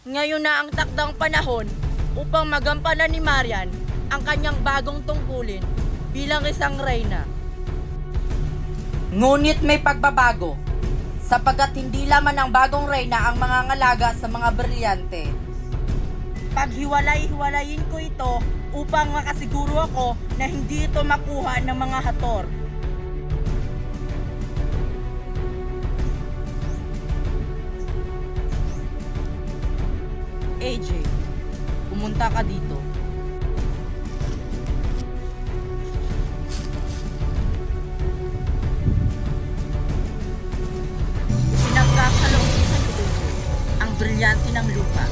Ngayon na ang takdang panahon upang magampanan ni Marian ang kanyang bagong tungkulin bilang isang reyna. Ngunit may pagbabago, sapagkat hindi lamang ng bagong reyna ang mga ngalaga sa mga brilyante. Paghiwalay-hiwalayin ko ito upang makasiguro ako na hindi ito makuha ng mga hator. AJ, pumunta ka dito. Pinagkakaloob ko sa'yo, AJ, ang brilyante ng lupa.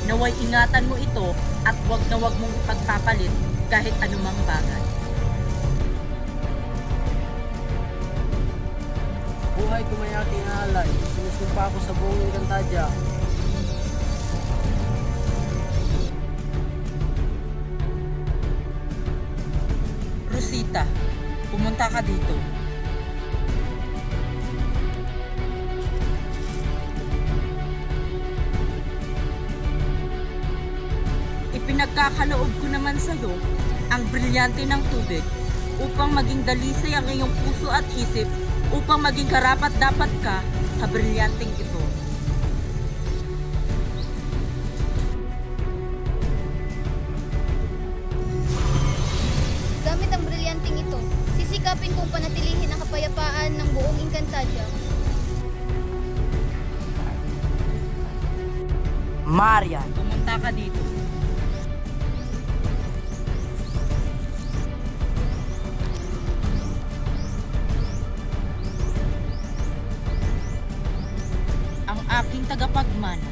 Naway ingatan mo ito at wag na wag mong ipagpapalit kahit anumang bagay. Buhay ko may aking alay. Sinusumpa ko sa buong Encantadia. Rosita, pumunta ka dito. Ipinagkakaloob ko naman sa'yo ang brilyante ng tubig upang maging dalisay ang iyong puso at isip upang maging karapat-dapat ka sa brilyanteng ito. Gamit ang brilyanteng ito, sisikapin kong panatilihin ang kapayapaan ng buong Encantadia. Marian, pumunta ka dito. Ang aking tagapagmana,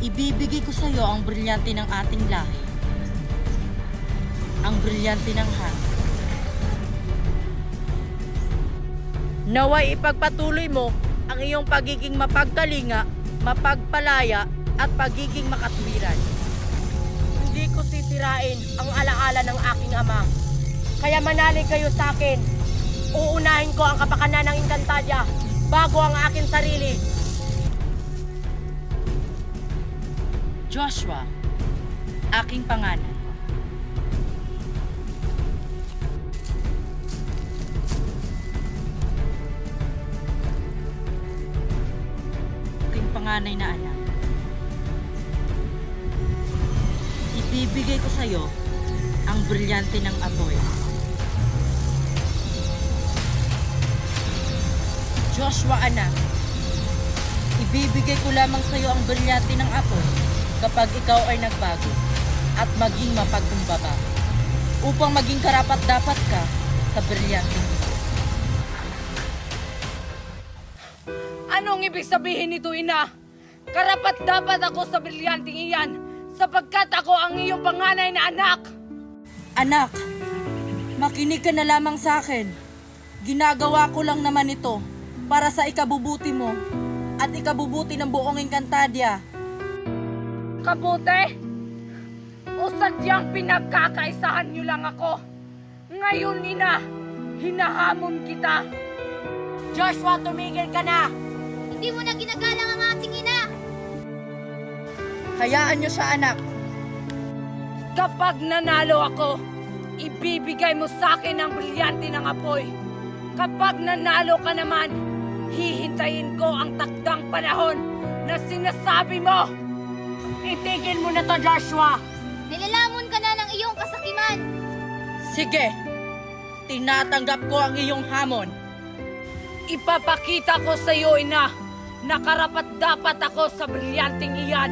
ibibigay ko sa iyo ang brilyante ng ating lahi. Ang brilyante ng hangin. Naway ipagpatuloy mo ang iyong pagiging mapagkalinga, mapagpalaya, at pagiging makatwiran. Hindi ko sisirain ang alaala ng aking ama. Kaya manalig kayo sa akin. Uunahin ko ang kapakanan ng Encantadia bago ang aking sarili. Joshua, aking pangalan. Aking panganay na anak. Ibibigay ko sa iyo ang brilyante ng apoy. Joshua, anak. Ibibigay ko lamang sa iyo ang brilyante ng apoy kapag ikaw ay nagbago at maging mapagkumbaba upang maging karapat-dapat ka sa brilyante ito. Anong ibig sabihin nito, ina? Karapat-dapat ako sa brilyanteng iyan sapagkat ako ang iyong panganay na anak. Anak, makinig ka na lamang sa akin. Ginagawa ko lang naman ito para sa ikabubuti mo at ikabubuti ng buong Encantadia. Kabuti? O sadyang pinagkakaisahan niyo lang ako? Ngayon, ina, hinahamon kita. Joshua, tumigil ka na! Hindi mo na ginagalang ang ating ina! Hayaan niyo siya, anak. Kapag nanalo ako, ibibigay mo sa akin ang brilyante ng apoy. Kapag nanalo ka naman, hihintayin ko ang takdang panahon na sinasabi mo. Itigil mo na to, Joshua! Nilalamon ka na ng iyong kasakiman! Sige, tinatanggap ko ang iyong hamon. Ipapakita ko sa iyo, ina, na karapat-dapat ako sa brilyanteng iyan.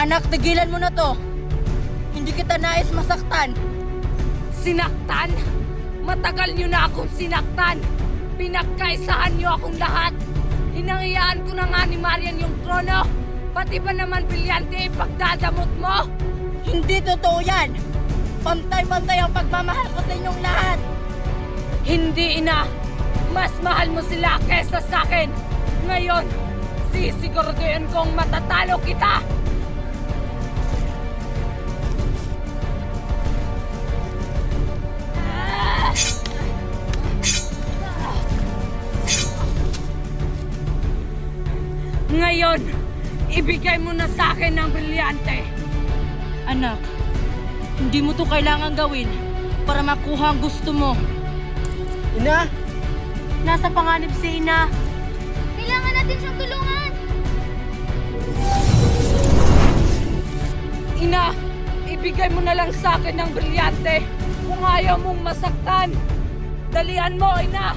Anak, tigilan mo na to. Hindi kita nais masaktan. Sinaktan? Matagal niyo na akong sinaktan. Pinagkaisahan niyo akong lahat. Hinangiyaan ko na nga ni Marian yung trono. Pati ba naman brilyante pagdadamot mo? Hindi totoo yan! Pantay-pantay ang pagmamahal ko sa inyong lahat! Hindi, ina! Mas mahal mo sila kesa sa akin! Ngayon, sisiguraduhin kong matatalo kita! Ngayon, ibigay mo na sa akin ang brilyante. Anak, hindi mo to kailangan gawin para makuha ang gusto mo. Ina, Nasa panganib si Ina. Kailangan natin siyang tulungan! Ina, ibigay mo na lang sa akin ang brilyante kung ayaw mong masaktan. Dalian mo, ina!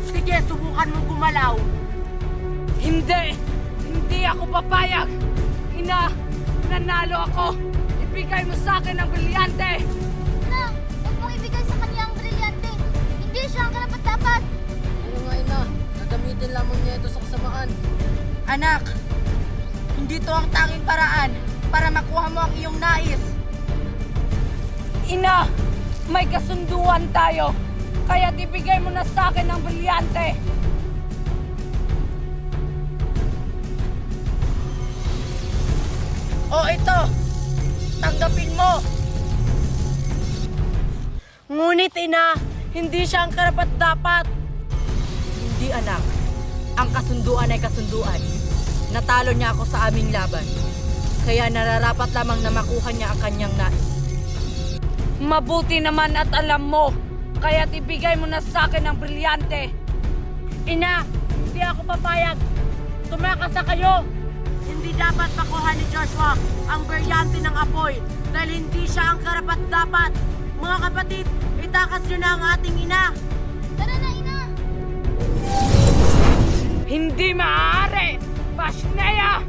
Sige, subukan mong gumalaw. Hindi! Hindi ako papayag! Ina, nanalo ako! Ibigay mo sa akin ang brilyante! Na, huwag mong ibigay sa kanya ang brilyante. Hindi siya ang karapat-dapat. ano nga ina, gagamitin lamang niya ito sa kasamaan. Anak, hindi to ang tanging paraan para makuha mo ang iyong nais. Ina, may kasunduan tayo. Kaya ibigay mo na sa akin ang brilyante. O ito, tanggapin mo. Ngunit ina, hindi siya ang karapat-dapat. Hindi anak, ang kasunduan ay kasunduan. Natalo niya ako sa aming laban. Kaya nararapat lamang na makuha niya ang kanyang nais. Mabuti naman at alam mo. Kaya ibigay mo na sa akin ang brilyante. Ina, hindi ako papayag. Tumakas na kayo. Hindi dapat makuha ni Joshua ang brilyante ng apoy dahil hindi siya ang karapat-dapat. Mga kapatid, itakas niyo na ang ating ina. Tara na, ina! Hindi maaari! Pashnea!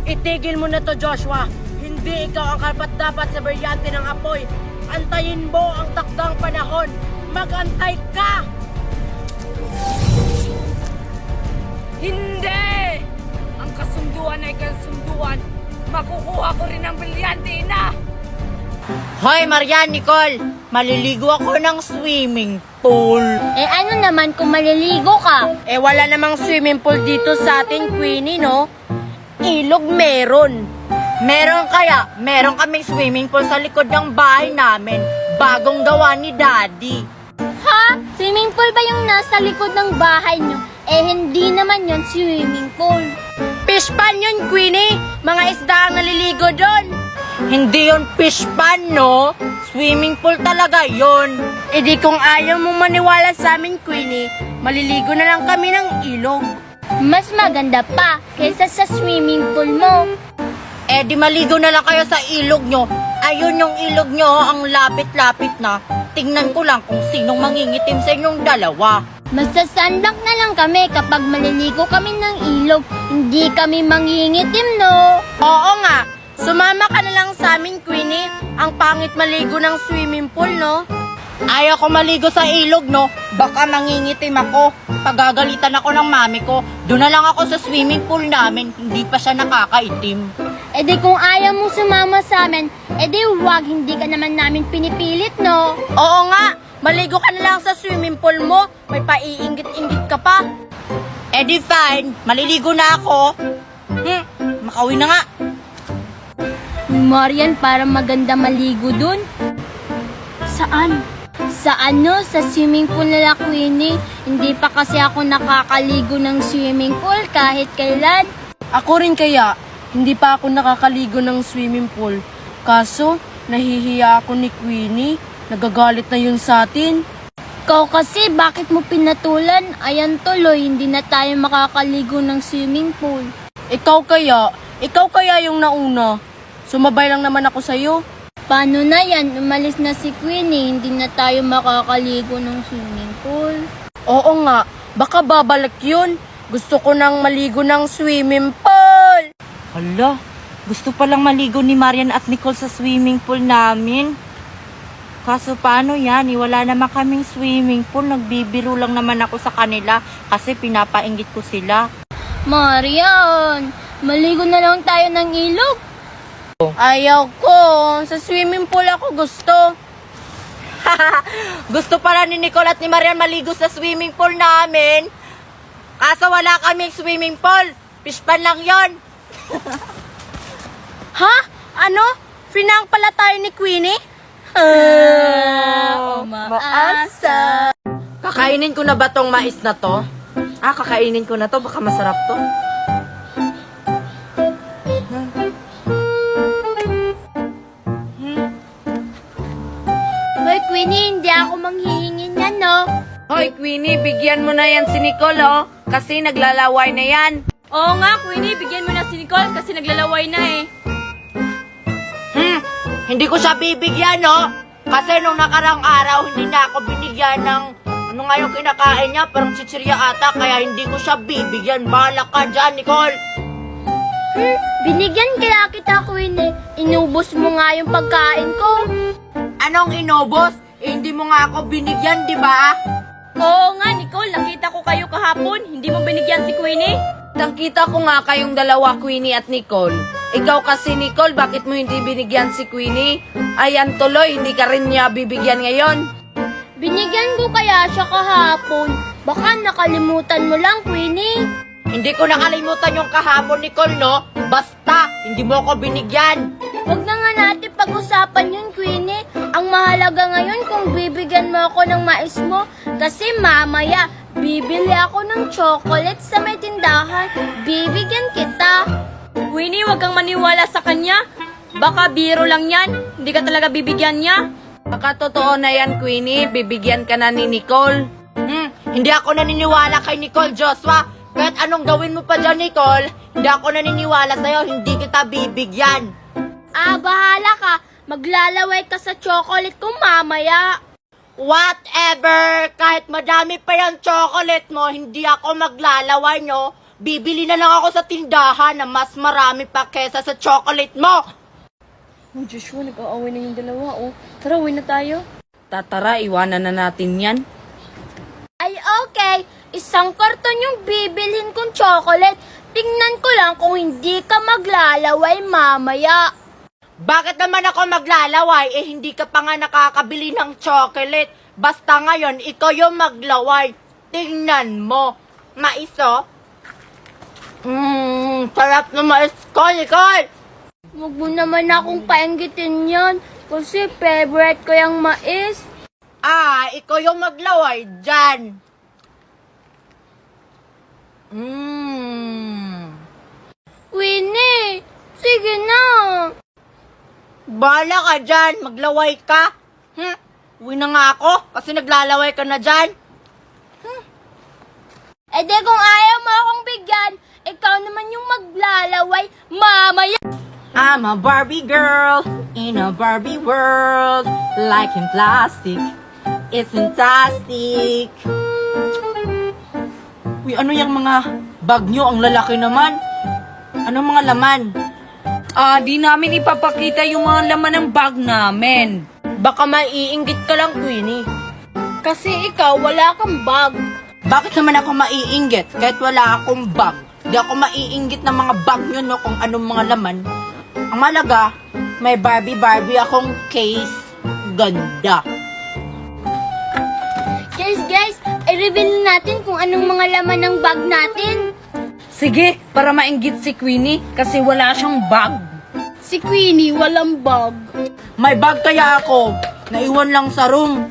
Itigil mo na to, Joshua. Hindi ikaw ang karapat-dapat sa brilyante ng apoy. Antayin mo ang takdang panahon. Mag-antay ka! Hindi! Ang kasunduan ay kasunduan. Makukuha ko rin ang brilyante, ina! Hoy, Marian, Nicole! Maliligo ako ng swimming pool. Eh ano naman kung maliligo ka? Eh, wala namang swimming pool dito sa atin, Queenie, no? Ilog meron. Meron kaya? Meron kaming swimming pool sa likod ng bahay namin. Bagong gawa ni Daddy. Ha? Swimming pool ba yung nasa likod ng bahay nyo? Eh hindi naman yon swimming pool. Fish pan yun, Queenie. Mga isda ang naliligo doon. Hindi yun fish pan, no? Swimming pool talaga yun. E di kung ayaw mong maniwala sa amin, Queenie, maliligo na lang kami ng ilog. Mas maganda pa kaysa sa swimming pool mo. Eh di maligo na lang kayo sa ilog nyo. Ayun yung ilog nyo, ang lapit-lapit na. Tingnan ko lang kung sinong mangingitim sa inyong dalawa. Masasandak na lang kami kapag maliligo kami ng ilog. Hindi kami mangingitim, no? Oo nga, sumama ka na lang sa amin, Queenie. Ang pangit maligo ng swimming pool, no? Ayaw ko maligo sa ilog, no? Baka mangingitim ako. Pagagalitan ako ng mami ko. Doon na lang ako sa swimming pool namin. Hindi pa siya nakakaitim. E di kung ayaw mong sumama sa amin, e di wag, hindi ka naman namin pinipilit, no? Oo nga, maligo ka na lang sa swimming pool mo. May paiinggit-inggit ka pa. Eh di fine, maliligo na ako. Makauwi na nga. Marian, para maganda maligo dun. Saan? Sa ano? Sa swimming pool nila, Queenie. Hindi pa kasi ako nakakaligo ng swimming pool kahit kailan. Ako rin kaya, hindi pa ako nakakaligo ng swimming pool. Kaso, nahihiya ako ni Queenie. Nagagalit na yun sa atin. Ikaw kasi, bakit mo pinatulan? Ayan tuloy, hindi na tayo makakaligo ng swimming pool. Ikaw kaya yung nauna. Sumabay lang naman ako sa'yo. Paano na yan? Umalis na si Queenie, hindi na tayo makakaligo ng swimming pool. Oo nga, baka babalik yun. Gusto ko nang maligo ng swimming pool. Hala, gusto palang maligo ni Marian at Nicole sa swimming pool namin. Kaso paano yan? Wala naman kaming swimming pool. Nagbibiro lang naman ako sa kanila kasi pinapainggit ko sila. Marian, maligo na lang tayo ng ilog. Ayaw ko. Sa swimming pool ako gusto. Gusto pala ni Nicole at ni Marian maligo sa swimming pool namin. Kaso wala kaming swimming pool. Fishpan lang yon. Ha? Ano? Finang pala tayo ni Queenie? Umaasa. Kakainin ko na ba tong mais na to? Kakainin ko na to. Baka masarap to. Hoy, Queenie, hindi ako manghihingin yan, no? Hoy, Queenie, bigyan mo na yan si Nicole, oh. Kasi naglalaway na yan. Oo nga, Queenie, bigyan mo na si Nicole kasi naglalaway na eh. Hindi ko siya bibigyan, no? Kasi nung nakarang araw, hindi na ako binigyan ng ano nga yung kinakain niya, parang chichirya ata, kaya hindi ko siya bibigyan. Bahala ka dyan, Nicole. Binigyan kaya kita, Queenie. Inubos mo nga yung pagkain ko. Anong inobos? Hindi mo nga ako binigyan, di ba? Oo nga, Nicole, nakita ko kayo kahapon. Hindi mo binigyan si Queenie? Nakita ko nga kayong dalawa, Queenie at Nicole. Ikaw kasi, Nicole, bakit mo hindi binigyan si Queenie? Ayan tuloy, hindi ka rin niya bibigyan ngayon. Binigyan ko kaya siya kahapon. Baka nakalimutan mo lang, Queenie. Hindi ko nakalimutan yung kahapon, Nicole, no? Basta, hindi mo ako binigyan. Huwag na nga natin pag-usapan yun, Queenie. Ang mahalaga ngayon kung bibigyan mo ako ng mais mo. Kasi mamaya, bibili ako ng chocolate sa may tindahan. Bibigyan kita. Queenie, huwag kang maniwala sa kanya. Baka biro lang yan. Hindi ka talaga bibigyan niya. Baka totoo na yan, Queenie. Bibigyan ka na ni Nicole. Hindi ako naniniwala kay Nicole, Joshua. Kahit anong gawin mo pa dyan, Nicole, hindi ako naniniwala sa'yo, hindi kita bibigyan. Bahala ka. Maglalaway ka sa chocolate ko mamaya. Whatever, kahit madami pa yung chocolate mo, hindi ako maglalaway, no? Bibili na lang ako sa tindahan na mas marami pa kesa sa chocolate mo. Oh, Joshua, nag-aaway na yung dalawa, oh. Tara, uwi na tayo. Tatara, iwanan na natin yan. Ay, okay. Isang karton yung bibilhin kong chocolate. Tingnan ko lang kung hindi ka maglalaway mamaya. Bakit naman ako maglalaway? Hindi ka pa nga nakakabili ng chocolate. Basta ngayon, ikaw yung maglaway. Tingnan mo. Mais, oh. Sarap na mais ko, Nicole. Huwag mo naman akong painggitin yan. Kasi favorite ko yung mais. Ikaw yung maglaway dyan. Winnie, sige na. Bahala ka dyan, maglaway ka. Uwi na nga ako, kasi naglalaway ka na dyan. Di kung ayaw mo akong bigyan, ikaw naman yung maglalaway mamaya. I'm a Barbie girl in a Barbie world. Like in plastic, it's fantastic. Uy, ano yung mga bag nyo? Ang lalaki naman. Anong mga laman? Di namin ipapakita yung mga laman ng bag namin. Baka maiinggit ka lang, Queenie. Kasi ikaw wala kang bag. Bakit naman ako maiinggit kahit wala akong bag? Di ako maiinggit ng mga bag nyo, no, kung anong mga laman. Ang malaga, may Barbie akong case. Ganda. Guys, i-reveal natin kung anong mga laman ng bag natin. Sige, para mainggit si Queenie kasi wala siyang bag. Si Queenie walang bag. May bag kaya ako. Naiwan lang sa room.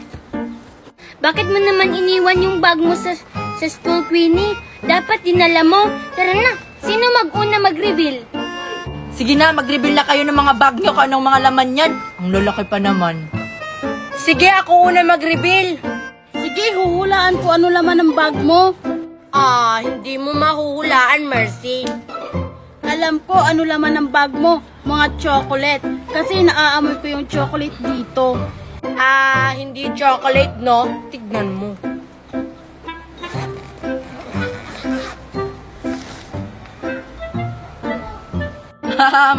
Bakit mo naman iniwan yung bag mo sa school, Queenie? Dapat dinala mo. Tara na, sino mag-una mag-reveal? Sige na, mag-reveal na kayo ng mga bag nyo kung anong mga laman yan. Ang lalaki pa naman. Sige, ako una mag-reveal. Sige, huhulaan ko ano laman ng bag mo. Hindi mo mahuhulaan, Mercy. Alam ko ano laman ng bag mo, mga chocolate. Kasi naaamoy ko yung chocolate dito. Hindi chocolate, no? Tignan mo.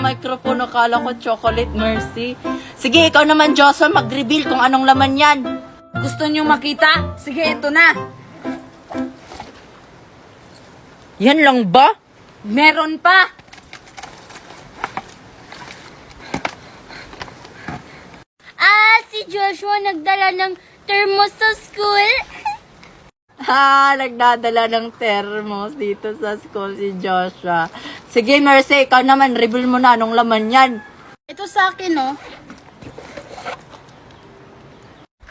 Microphone, akala ko chocolate, Mercy. Sige, ikaw naman, Joshua, mag-reveal kung anong laman yan. Gusto nyo makita? Sige, ito na. Yan lang ba? Meron pa. Si Joshua nagdala ng thermos sa school. Nagdadala ng thermos dito sa school si Joshua. Sige, Mercy, ikaw naman, reveal mo na anong laman yan. Ito sa akin, oh.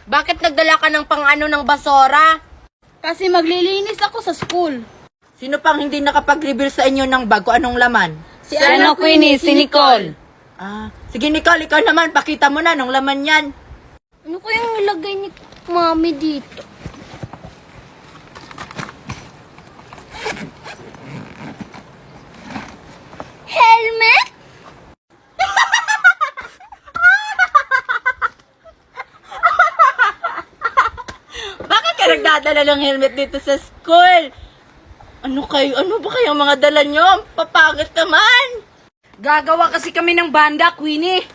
Bakit nagdala ka ng pang-ano ng basura? Kasi maglilinis ako sa school. Sino pang hindi nakapag-reveal sa inyo ng bag kung anong laman? Si ano, Queenie? Si Nicole. Sige, Nicole, ikaw naman, pakita mo na anong laman yan. Ano kayang nilagay ni Mami dito? Helmet? Bakit ka nagdadala ng helmet dito sa school? Ano ba kayong mga dala nyo? Papagod naman! Gagawa kasi kami ng banda, Queenie.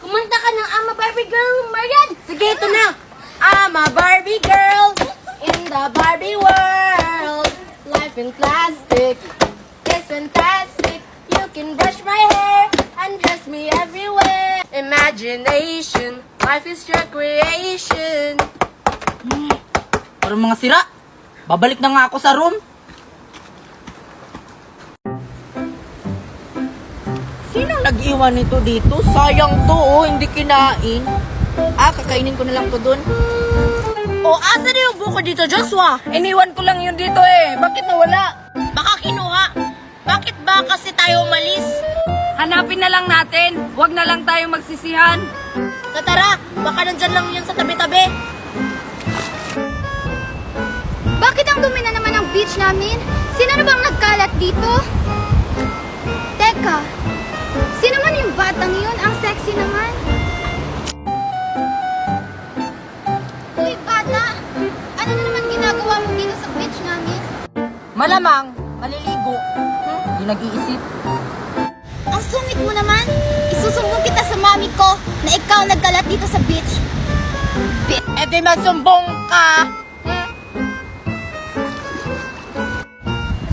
Kumanta ka ng I'm a Barbie Girl, Marian! Sige, ito na! I'm a Barbie girl in the Barbie world. Life in plastic is fantastic. You can brush my hair and dress me everywhere. Imagination, life is your creation. Parang mga sira. Babalik na nga ako sa room. Sinong nag-iwan nito dito? Sayang to, hindi kinain. Kakainin ko na lang to dun. Asa na yung buko dito, Joshua? Iniwan ko lang yun dito eh. Bakit nawala? Baka kinuha. Bakit ba kasi tayo umalis? Hanapin na lang natin. Huwag na lang tayong magsisihan. Tara, baka nandyan lang yun sa tabi-tabi. Bakit ang dumi na naman ang beach namin? Sino na bang nagkalat dito? Teka, sino man yung batang yun? Ang sexy naman. Uy, bata! Ano na naman ginagawa mo dito sa beach namin? Malamang, maliligo. Hindi nag-iisip. Ang sungit mo naman! Isusumbong kita sa mami ko na ikaw nagkalat dito sa beach. Di masumbong ka.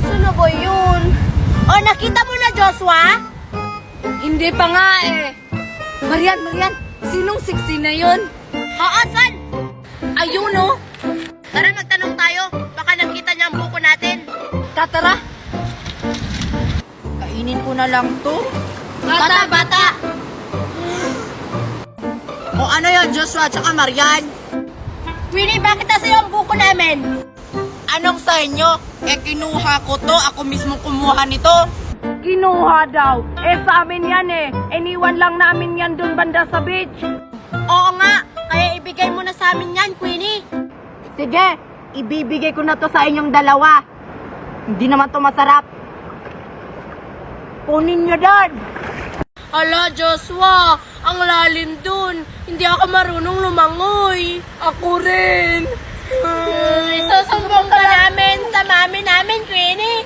Sino ba yun? Nakita mo na, Joshua? Hindi pa nga eh. Marian, sinong sexy na yun? Asan? Ayun, oh. Tara, magtanong tayo. Baka nakita niya ang buko natin. Tara. Kainin ko na lang to. Bata! Ano yun, Joshua tsaka Marian? Winnie, bakit nasa yung buko namin? Anong sa inyo? Kinuha ko to. Ako mismo kumuha nito. Kinuha daw. Sa amin yan eh. Iniwan lang namin yan dun banda sa beach. Oo nga. Kaya ibigay mo na sa amin yan, Queenie. Sige, ibibigay ko na to sa inyong dalawa. Hindi naman to masarap. Kunin nyo doon. Hala, Joshua. Ang lalim dun. Hindi ako marunong lumangoy. Ako rin. Isusumbong ka namin sa mami namin, Queenie.